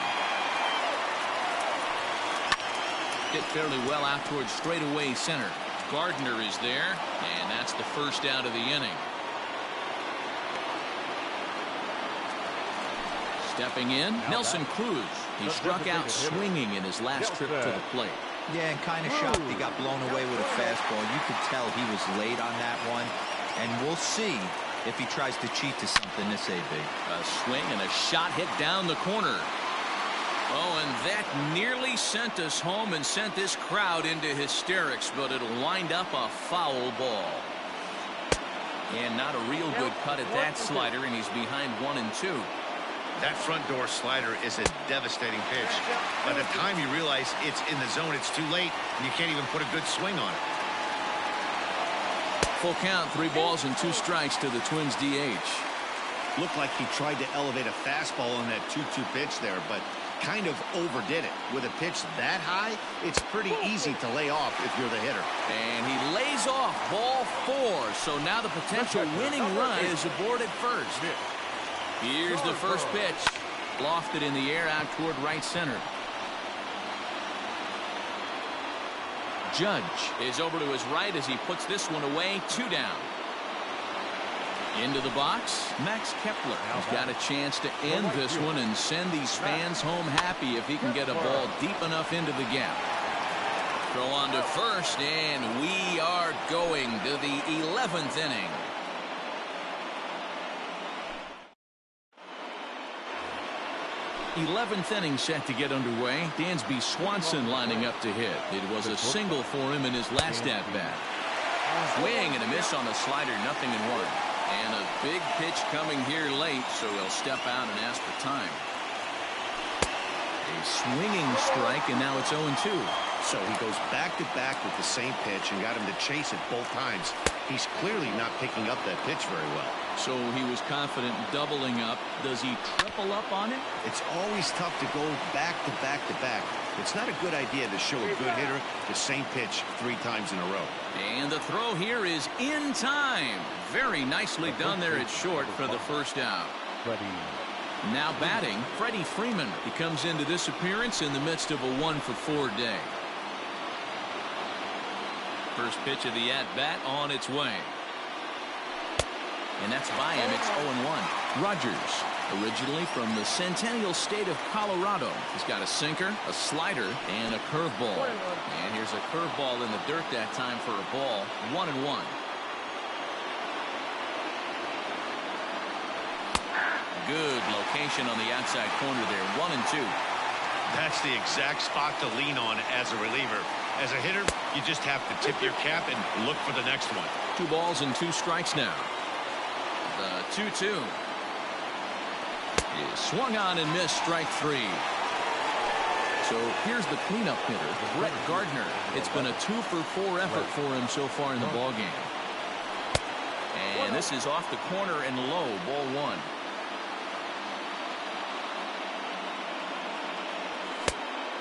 Hit fairly well out towards straightaway center. Gardner is there, and that's the first out of the inning. Stepping in, Nelson Cruz. He struck out swinging in his last trip to the plate. Yeah, and kind of shocked he got blown away with a fastball. You could tell he was late on that one, and we'll see if he tries to cheat to something this AB. A swing and a shot hit down the corner. Oh, and that nearly sent us home and sent this crowd into hysterics, but it'll wind up a foul ball. And not a real good cut at that slider, and he's behind 1-2. That front door slider is a devastating pitch. By the time you realize it's in the zone, it's too late, and you can't even put a good swing on it. Full count, 3 balls and 2 strikes to the Twins DH. Looked like he tried to elevate a fastball on that 2-2 pitch there, but kind of overdid it. With a pitch that high, it's pretty easy to lay off if you're the hitter. And he lays off ball 4. So now the potential winning run is aboard at first. Here's the first pitch. Lofted in the air out toward right center. Judge is over to his right as he puts this one away. 2 down. Into the box, Max Kepler has got a chance to end this one and send these fans home happy if he can get a ball deep enough into the gap. Throw on to first, and we are going to the 11th inning. Eleventh inning set to get underway. Dansby Swanson lining up to hit. It was a single for him in his last at-bat. Swing and a miss on the slider, 0-1. And a big pitch coming here late, so he'll step out and ask for time. A swinging strike, and now it's 0-2. So he goes back-to-back with the same pitch and got him to chase it both times. He's clearly not picking up that pitch very well. So he was confident doubling up. Does he triple up on it? It's always tough to go back-to-back-to-back. It's not a good idea to show a good hitter the same pitch 3 times in a row. And the throw here is in time. Very nicely done there at short for the first out. Now batting, Freddie Freeman. He comes into this appearance in the midst of a 1-for-4 day. First pitch of the at-bat on its way. And that's by him. It's 0-1. Rogers, originally from the Centennial State of Colorado. He's got a sinker, a slider, and a curveball. And here's a curveball in the dirt that time for a ball. 1-1. Good location on the outside corner there. 1-2. That's the exact spot to lean on as a reliever. As a hitter, you just have to tip your cap and look for the next one. 2 balls and 2 strikes now. The 2-2 is swung on and missed, strike 3. So here's the cleanup hitter, Brett Gardner. It's been a 2-for-4 effort for him so far in the ballgame. And this is off the corner and low, ball 1.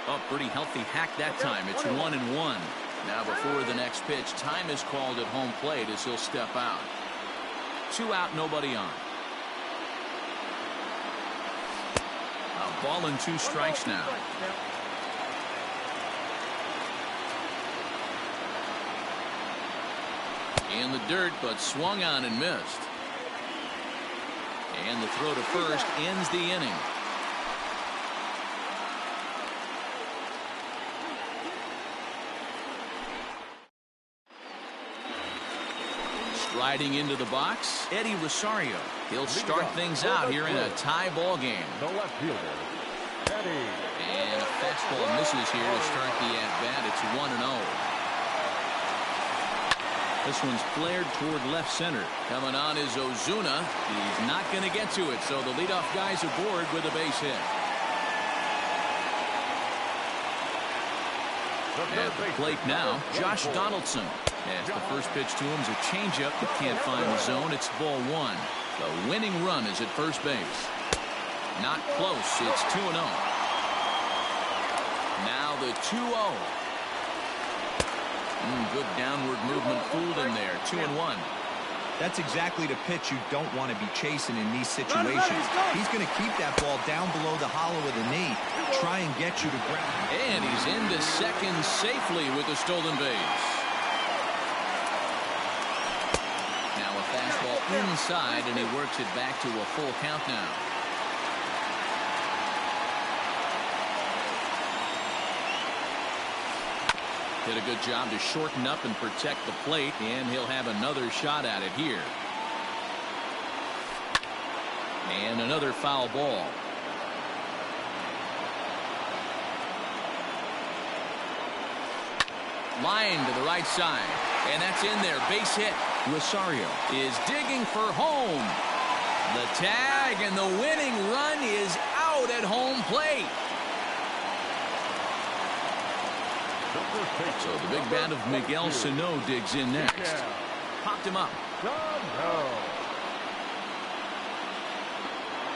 Oh, pretty healthy hack that time. It's 1-1. Now before the next pitch, time is called at home plate as he'll step out. 2 out, nobody on. A ball and 2 strikes now. In the dirt, but swung on and missed. And the throw to first ends the inning. Striding into the box, Eddie Rosario. He'll start things out here in a tie ball game. The left fielder, Eddie. And a fastball misses here to start the at-bat. It's 1-0. This one's flared toward left center. Coming on is Ozuna. He's not going to get to it, so the leadoff guy's aboard with a base hit. At the plate now, Josh Donaldson. As the first pitch to him is a changeup that can't find the zone. It's ball 1. The winning run is at first base. Not close. It's 2-0. Now the 2-0. Good downward movement fooled him there. 2-1. That's exactly the pitch you don't want to be chasing in these situations. He's going to keep that ball down below the hollow of the knee. Try and get you to ground. And he's into second safely with the stolen base. Now a fastball inside, and he works it back to a full count now. Did a good job to shorten up and protect the plate, and he'll have another shot at it here. And another foul ball. Line to the right side, and that's in there. Base hit. Rosario is digging for home. The tag, and the winning run is out at home plate. So the big bat of Miguel Sano digs in next. Popped him up.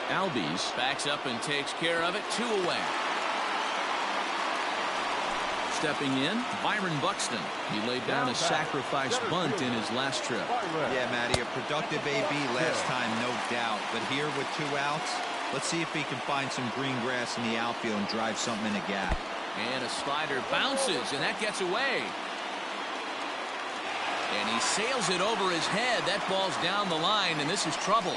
Albies backs up and takes care of it. 2 away. Stepping in, Byron Buxton. He laid down a sacrifice bunt in his last trip. Yeah, Matty, a productive AB last time, no doubt. But here with 2 outs, let's see if he can find some green grass in the outfield and drive something in a gap. And a slider bounces, and that gets away. And he sails it over his head. That ball's down the line, and this is trouble.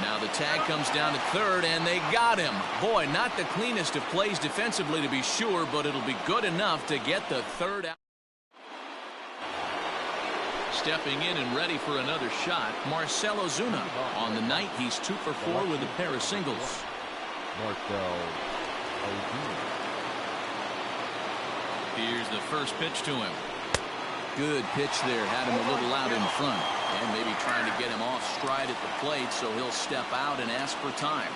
Now the tag comes down to third, and they got him. Boy, not the cleanest of plays defensively to be sure, but it'll be good enough to get the third out. Stepping in and ready for another shot, Marcell Ozuna. On the night, he's 2 for 4 with a pair of singles. Here's the first pitch to him. Good pitch there. Had him a little out in front. And maybe trying to get him off stride at the plate, so he'll step out and ask for time.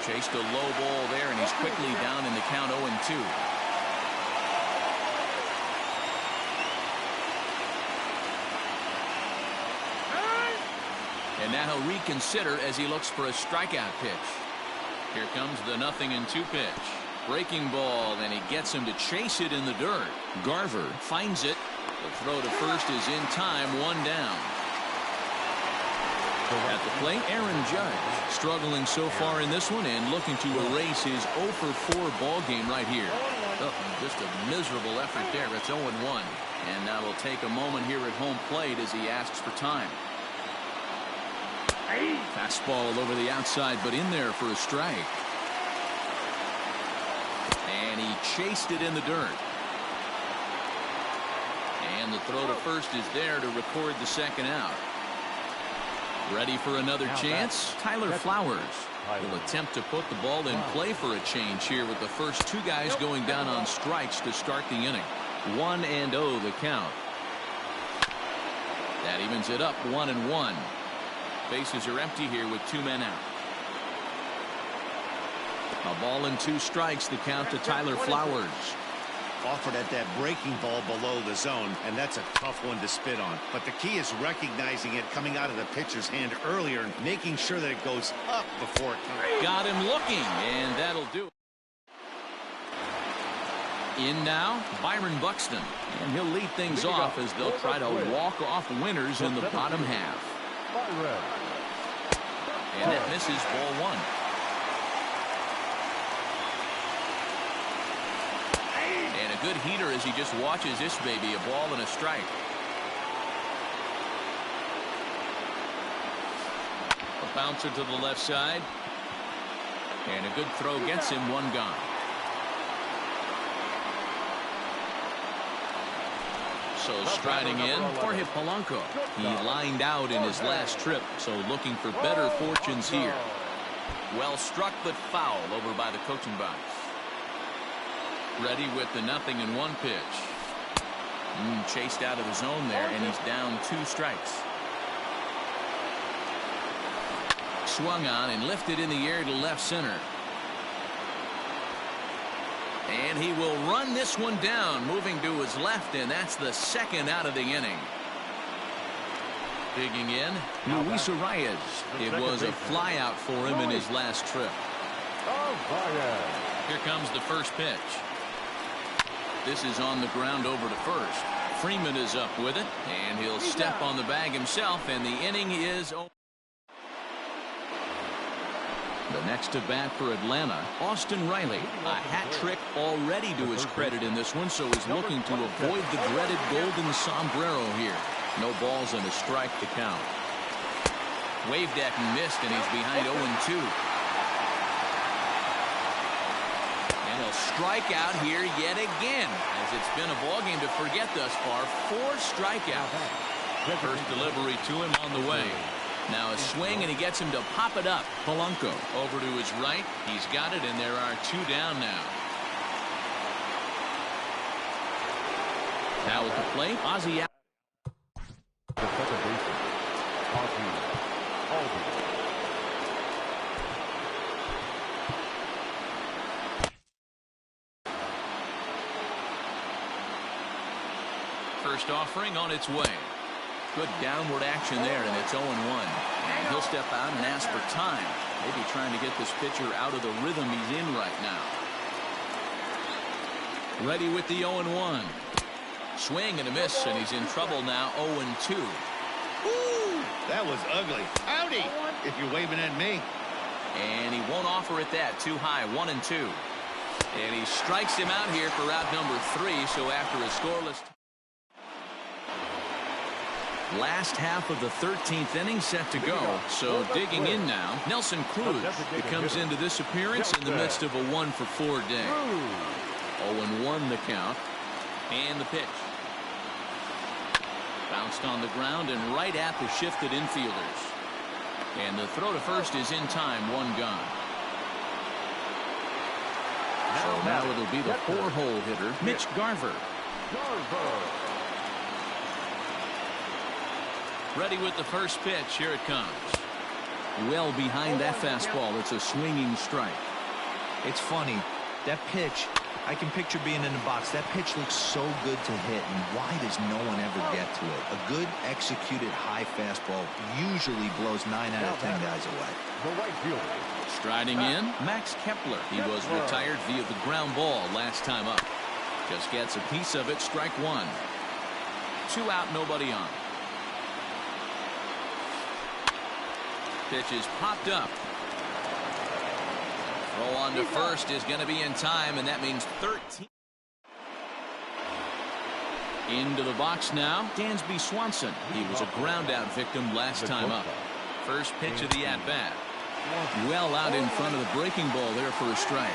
Chased a low ball there, and he's quickly down in the count 0-2. And now he'll reconsider as he looks for a strikeout pitch. Here comes the 0-2 pitch. Breaking ball, and he gets him to chase it in the dirt. Garver finds it. The throw to first is in time, 1 down. At the plate, Aaron Judge struggling so far in this one and looking to erase his 0 for 4 ball game right here. Oh, just a miserable effort there. It's 0-1. And now we'll take a moment here at home plate as he asks for time. Fastball over the outside, but in there for a strike. And he chased it in the dirt. And the throw to first is there to record the second out. Ready for another chance? Tyler Flowers will attempt to put the ball in play for a change here with the first 2 guys going down on strikes to start the inning. 1-0 the count. That evens it up 1-1. Bases are empty here with 2 men out. A ball and 2 strikes, the count to Tyler Flowers. Offered at that breaking ball below the zone, and that's a tough one to spit on. But the key is recognizing it coming out of the pitcher's hand earlier and making sure that it goes up before it comes. Got him looking, and that'll do it. In now, Byron Buxton. And he'll lead things off as they'll try to walk off winners in the bottom half. And that misses ball one. And a good heater as he just watches this baby, a ball and a strike. A bouncer to the left side. And a good throw gets him one gone. So striding in, Jorge Polanco. He lined out in his last trip, so looking for better fortunes here. Well struck, but foul over by the coaching box. Ready with the 0-1 pitch. Chased out of the zone there, and he's down 2 strikes. Swung on and lifted in the air to left center. And he will run this one down, moving to his left, and that's the second out of the inning. Digging in, Luis Arias. It was a flyout for him in his last trip. Here comes the first pitch. This is on the ground over to first. Freeman is up with it, and he'll step on the bag himself, and the inning is over. The next to bat for Atlanta, Austin Riley. A hat trick already to his credit in this one, so he's looking to avoid the dreaded golden sombrero here. No balls and a strike to count. Waved at and missed, and he's behind 0-2. And he'll strike out here yet again, as it's been a ballgame to forget thus far. 4 strikeouts. First delivery to him on the way. Now a swing, and he gets him to pop it up. Polanco over to his right. He's got it, and there are 2 down now. Now at the plate, Ozzie. First offering on its way. Good downward action there, and it's 0-1. And he'll step out and ask for time. Maybe trying to get this pitcher out of the rhythm he's in right now. Ready with the 0-1. Swing and a miss, and he's in trouble now. 0-2. Ooh, that was ugly. Howdy, if you're waving at me. And he won't offer it that. Too high. 1-2. And he strikes him out here for out number 3. So after a scoreless. Last half of the 13th inning set to go. So digging in now, Nelson Cruz. It comes into this appearance in the midst of a 1-for-4 day. 0-1 the count. And the pitch. Bounced on the ground and right at the shifted infielders. And the throw to first is in time. 1 gone. So now it'll be the 4-hole hitter, Mitch Garver. Ready with the first pitch. Here it comes. Well behind that fastball. It's a swinging strike. It's funny. That pitch, I can picture being in the box. That pitch looks so good to hit, and why does no one ever get to it? A good executed high fastball usually blows 9 out of 10 guys away. Striding in, Max Kepler. He was retired via the ground ball last time up. Just gets a piece of it. Strike 1. 2 out, nobody on. Pitch is popped up. Throw on to first is going to be in time, and that means 13. Into the box now, Dansby Swanson. He was a ground-out victim last time up. First pitch of the at-bat. Well out in front of the breaking ball there for a strike.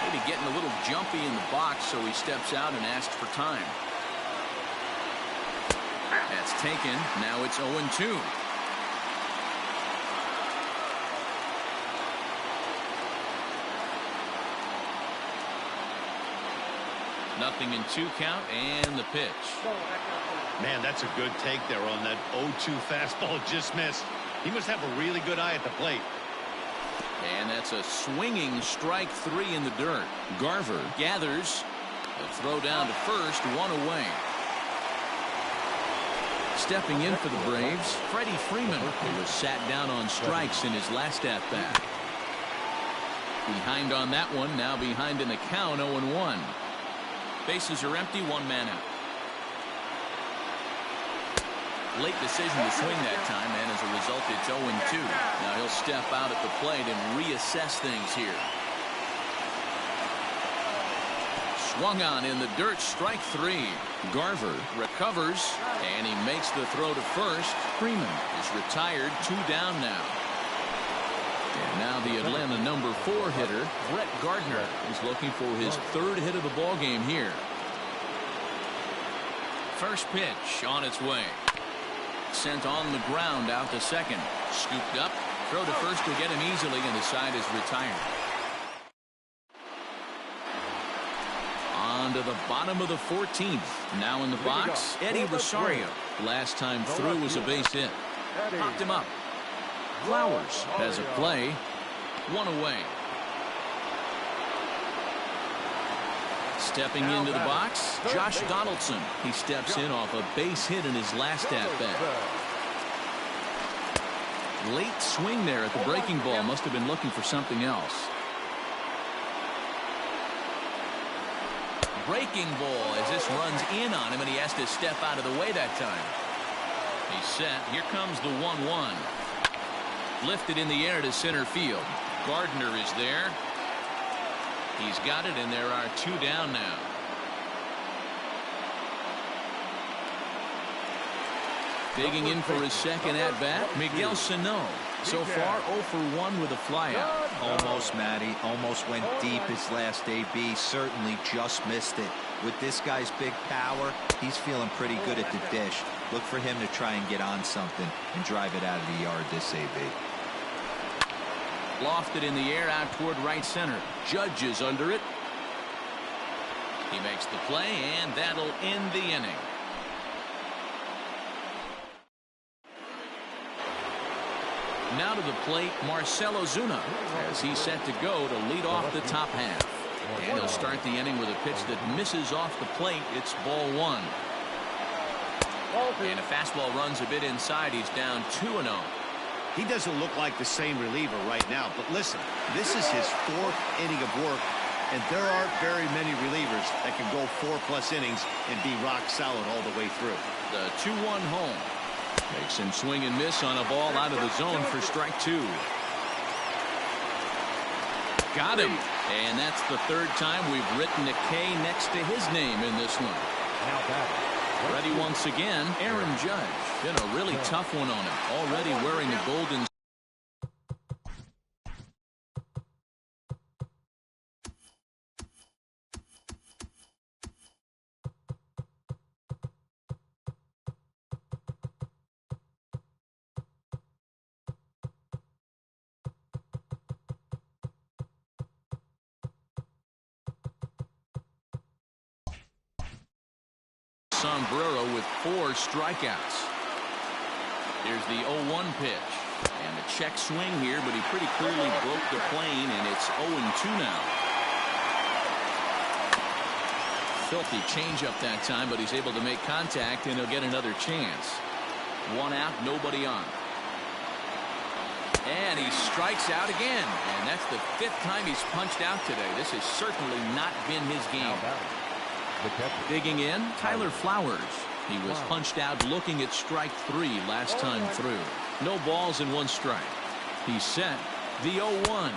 Maybe getting a little jumpy in the box, so he steps out and asks for time. That's taken. Now it's 0-2. 0-2 count, and the pitch. Man, that's a good take there on that 0-2 fastball just missed. He must have a really good eye at the plate. And that's a swinging strike 3 in the dirt. Garver gathers. A throw down to first, 1 away. Stepping in for the Braves, Freddie Freeman, who was sat down on strikes in his last at-bat. Behind on that one, now behind in the count, 0-1. Bases are empty, one man out. Late decision to swing that time, and as a result, it's 0-2. Now he'll step out at the plate and reassess things here. Swung on in the dirt, strike 3. Garver recovers, and he makes the throw to first. Freeman is retired, 2 down now. And now the Atlanta number 4 hitter, Brett Gardner, is looking for his 3rd hit of the ball game here. First pitch on its way. Sent on the ground out to second. Scooped up. Throw to first to get him easily, and the side is retired. On to the bottom of the 14th. Now in the box, Eddie Rosario. Last time through was a base hit. Popped him up. Flowers has a play. 1 away. Stepping into the box, Josh Donaldson. He steps in off a base hit in his last at-bat. Late swing there at the breaking ball. Must have been looking for something else. Breaking ball as this runs in on him, and he has to step out of the way that time. He's set. Here comes the 1-1. Lifted in the air to center field. Gardner is there. He's got it, and there are 2 down now. Digging in for his second at-bat, Miguel Sano. So far, 0 for 1 with a flyout. Almost, Matty. Almost went deep his last AB. Certainly just missed it. With this guy's big power, he's feeling pretty good at the dish. Look for him to try and get on something and drive it out of the yard this AB. Lofted in the air out toward right center. Judge is under it. He makes the play, and that'll end the inning. Now to the plate, Marcell Ozuna, as he's set to go to lead off the top half. And he'll start the inning with a pitch that misses off the plate. It's ball 1. And a fastball runs a bit inside. He's down 2-0. He doesn't look like the same reliever right now, but listen, this is his 4th inning of work, and there aren't very many relievers that can go 4+ innings and be rock solid all the way through. The 2-1 home. Makes him swing and miss on a ball out of the zone for strike 2. Got him. And that's the 3rd time we've written a K next to his name in this one. Now batting. Ready once again, Aaron Judge. Been a really tough one on him. Already wearing a golden. Sombrero with 4 strikeouts. Here's the 0-1 pitch. And the check swing here, but he pretty clearly broke the plane, and it's 0-2 now. Filthy changeup that time, but he's able to make contact, and he'll get another chance. 1 out, nobody on. And he strikes out again. And that's the 5th time he's punched out today. This has certainly not been his game. Digging in, Tyler Flowers. He was punched out looking at strike 3 last time through. No balls and 1 strike. He's set. The 0-1.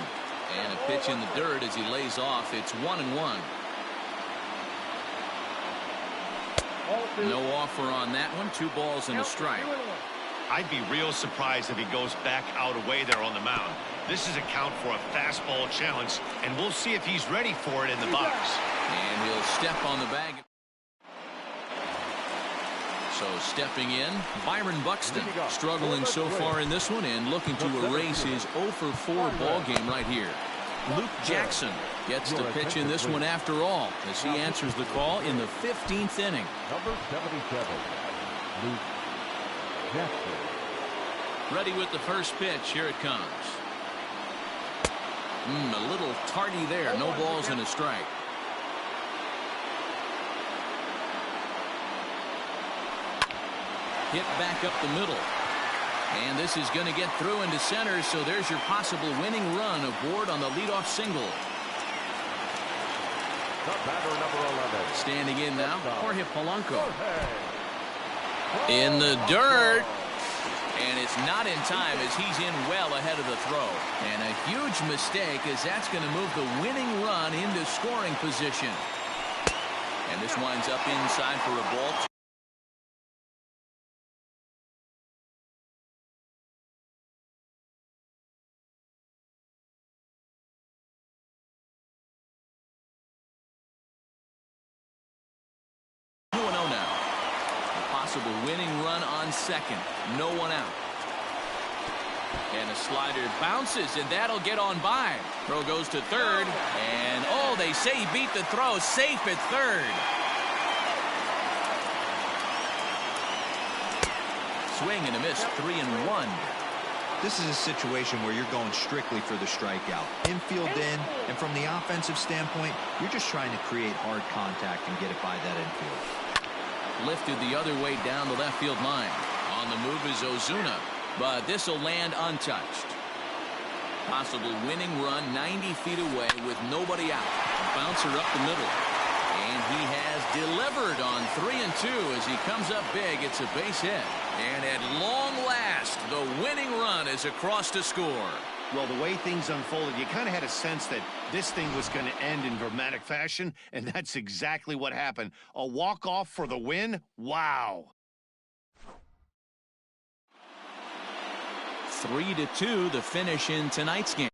And a pitch in the dirt as he lays off. It's 1-1. No offer on that one. 2 balls and a strike. I'd be real surprised if he goes back out away there on the mound. This is a count for a fastball challenge, and we'll see if he's ready for it in the box. And he'll step on the bag. So stepping in, Byron Buxton, struggling so far in this one and looking to erase his 0 for 4 ball game right here. Luke Jackson gets to pitch in this one after all, as he answers the call in the 15th inning. Number 77, Luke Jackson. Ready with the first pitch. Here it comes. A little tardy there. No balls and a strike. Hit back up the middle. And this is going to get through into center, so there's your possible winning run aboard on the leadoff single. The batter, number 11. Standing in now, Jorge Polanco. In the dirt. And it's not in time as he's in well ahead of the throw. And a huge mistake as that's going to move the winning run into scoring position. And this winds up inside for a ball. Winning run on second. No one out. And a slider bounces, and that'll get on by. Throw goes to third, and oh, they say he beat the throw. Safe at third. Swing and a miss. 3-1. This is a situation where you're going strictly for the strikeout. Infield in, and from the offensive standpoint, you're just trying to create hard contact and get it by that infield. Lifted the other way down the left field line. On the move is Ozuna, but this will land untouched. Possible winning run 90 feet away with nobody out. Bouncer up the middle. And he has delivered on 3-2 as he comes up big. It's a base hit. And at long last, the winning run is across to score. Well, the way things unfolded, you kind of had a sense that this thing was going to end in dramatic fashion, and that's exactly what happened. A walk-off for the win? Wow. 3-2 the finish in tonight's game.